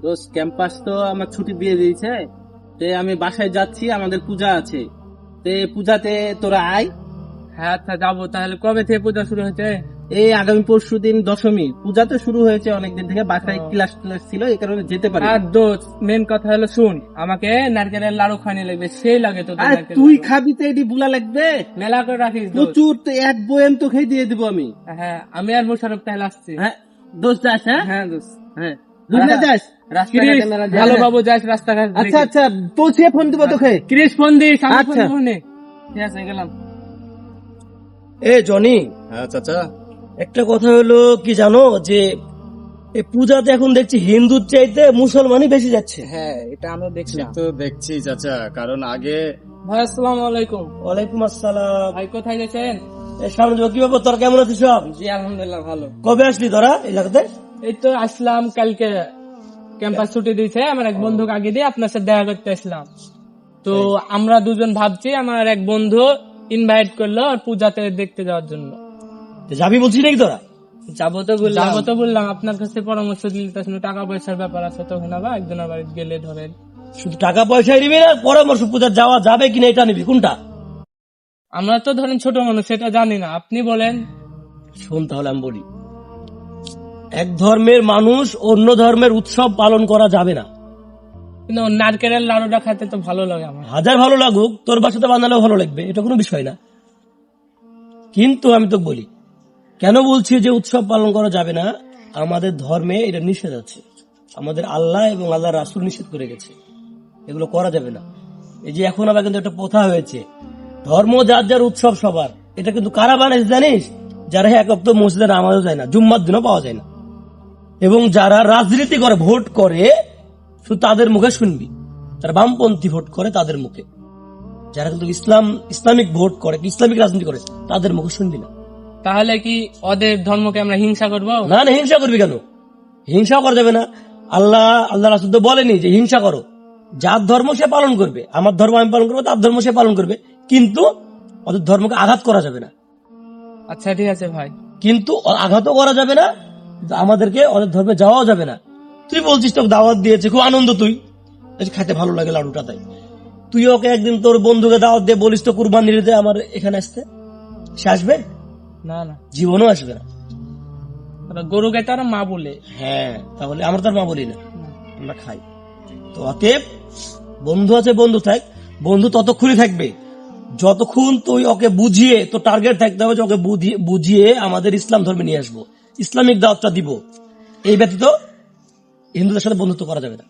দোস্ত ক্যাম্পাস তো আমার ছুটি দিয়ে দিয়েছে, তে আমি বাসায় যাচ্ছি, আমাদের পূজা আছে, তে পূজাতে তোরা আয়। হ্যাঁ আচ্ছা যাবো। তাহলে কবে থেকে পূজা শুরু হয়েছে? এই আগামী পরশু দিন দশমী, পূজা তো শুরু হয়েছে অনেকদিন থেকে, বাসায় ও। ক্লাস ছিল, এই কারণে যেতে পারি। আর দোস্ত মেন কথা হলো শুন, আমাকে নারকেলের লাড়ু খানি লাগবে, সেই লাগে তো আর তুই খাবি তো এটি বুলা লাগবে, মেলা করে রাখিস দোস্ত। প্রচুর, তো এক বয়াম তো খেয়ে দিয়ে দিব আমি। হ্যাঁ আমি আর মোশারফ তাহলে আসছি। হ্যাঁ দোস্ত যাস, হ্যাঁ হ্যাঁ দোস্ত। হ্যাঁ দুজনে যাস। ক্রিস, ভালো বাবু যাস রাস্তাঘাট দেখে। আচ্ছা আচ্ছা, পৌঁছে ফোন দিব তোকে। ক্রিস ফোন দিস, আমি ফোন আচ্ছা। দিব নে। ঠিক আছে গেলাম। এ জনি, হ্যাঁ চাচা, একটা কথা হলো কি জানো, যে এই পূজাতে এখন দেখছি হিন্দুর চাইতে মুসলমানই বেশি যাচ্ছে। হ্যাঁ এটা আমি দেখছি। তো দেখছি চাচা, কারণ আগে ভাই আসসালামু আলাইকুম। ওয়ালাইকুম আসসালাম। ভাই কোথায় গেছেন? এই সামনে যাবো, কি ব্যাপার, তোরা কেমন আছিস সব? জি আলহামদুলিল্লাহ ভালো। কবে আসলি তোরা এলাকাতে? এই তো আসলাম কালকে, ক্যাম্পাস ছুটি দিয়েছে, আমার এক বন্ধুকে আগে দিয়ে আপনার সাথে দেখা করতে আসলাম। তো আমরা দুজন ভাবছি, আমার এক বন্ধু ইনভাইট করলো আর পূজাতে দেখতে যাওয়ার জন্য। তো যাবি বলছিস নাকি তোরা? যাবো তো বললাম, আপনার কাছে পরামর্শ দিতে টাকা পয়সার ব্যাপার আছে তো, না বা একজনের বাড়িতে গেলে ধরেন শুধু টাকা পয়সা নিবি না পরামর্শ, পূজা যাওয়া যাবে কিনা এটা নিবি, কোনটা? আমরা তো ধরেন ছোট মানুষ, সেটা জানি না, আপনি বলেন। শোন তাহলে আমি বলি, এক ধর্মের মানুষ অন্য ধর্মের উৎসব পালন করা যাবে না। কিন্তু নারকেলের লাড়ুটা খেতে তো ভালো লাগে আমার। হাজার ভালো লাগুক, তোর বাসাতে বানালেও ভালো লাগবে, এটা কোনো বিষয় না। কিন্তু আমি তো বলি, কেন বলছি যে উৎসব পালন করা যাবে না, আমাদের ধর্মে এটা নিষেধ আছে, আমাদের আল্লাহ এবং আল্লাহ রাসূল নিষেধ করে গেছে, এগুলো করা যাবে না। এই যে এখন আবার কিন্তু একটা প্রথা হয়েছে, ধর্ম যার যার উৎসব সবার, এটা কিন্তু কারা বানাইছে জানিস? যারা এক অক্ত মসজিদে নামাজও যায় না, জুম্মার দিনও পাওয়া যায় না, এবং যারা রাজনীতি করে, ভোট করে, শুধু তাদের মুখে শুনবি, যারা বামপন্থী ভোট করে তাদের মুখে, যারা কিন্তু ইসলামিক ভোট করে, ইসলামিক রাজনীতি করে, তাদের মুখে শুনবি না। তাহলে কি ওদের ধর্মকে আমরা হিংসা করবো? না না, হিংসা করবি কেন? হিংসা করা যাবে না। আল্লাহ রাসূল তো বলেনি যে হিংসা করো, যার ধর্ম সে পালন করবে, আমার ধর্ম আমি পালন করবো, তার ধর্ম সে পালন করবে, কিন্তু ওদের ধর্মকে আঘাত করা যাবে না। আচ্ছা ঠিক আছে ভাই। কিন্তু আঘাতও করা যাবে না, আমাদেরকে ওদের ধর্মে যাওয়াও যাবে না। তুই বলছিস তোকে দাওয়াত দিয়েছে, খুব আনন্দ, তুই খাইতে ভালো লাগে লাডুটা, তাই তুই ওকে একদিন তোর বন্ধুকে দাওয়াত দিয়ে বলিস তো কুরবানির ঈদে আমার এখানে আসতে, সে আসবে? না না, জীবনও আসবে না। গরুকে তার মা বলে। হ্যাঁ, তাহলে আমরা তার মা বলি না, আমরা খাই। তো অতএব বন্ধু আছে, বন্ধু থাক, বন্ধু ততক্ষণই থাকবে যতক্ষণ তুই ওকে বুঝিয়ে, তো টার্গেট থাকতে হবে যে ওকে বুঝিয়ে আমাদের ইসলাম ধর্মে নিয়ে আসবো, ইসলামিক দাওয়াতটা দিব। এই ব্যতীত হিন্দুদের সাথে বন্ধুত্ব করা যাবে না।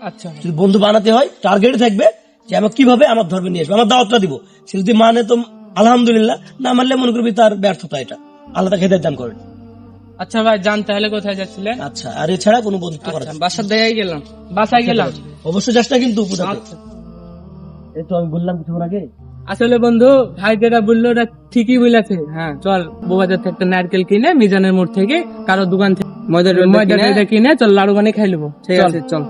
আচ্ছা যদি বন্ধু বানাতে হয়, টার্গেট থাকবে যে আমি কিভাবে আমার ধর্মে নিয়ে আসবো, আমার দাওয়াতটা দিব। সে যদি মানে তো আলহামদুলিল্লাহ, না মানলে মনে করবি তার ব্যর্থতা, এটা আল্লাহ তাকে হেদায়েত দান করেন। আচ্ছা ভাই যান, তাহলে কোথায় যাচ্ছিলেন? আচ্ছা, আর এছাড়া কোনো বন্ধুত্ব করা যাবে না। বাসার দিকেই গেলাম, বাসায় গেলাম। অবশ্যই যাস না কিন্তু পূজাতে। আচ্ছা। এই তো আমি বললাম কিছুক্ষণ আগে। আসলে বন্ধু, ভাই যেটা বললো ওটা ঠিকই বলেছে। হ্যাঁ চল বউবাজার থেকে একটা নারকেল কিনে, মিজানের মোড় থেকে কারো দোকান থেকে ময়দা কিনে চল লাড়ু বানিয়ে খাই নেবো। ঠিক চল। আছে চল।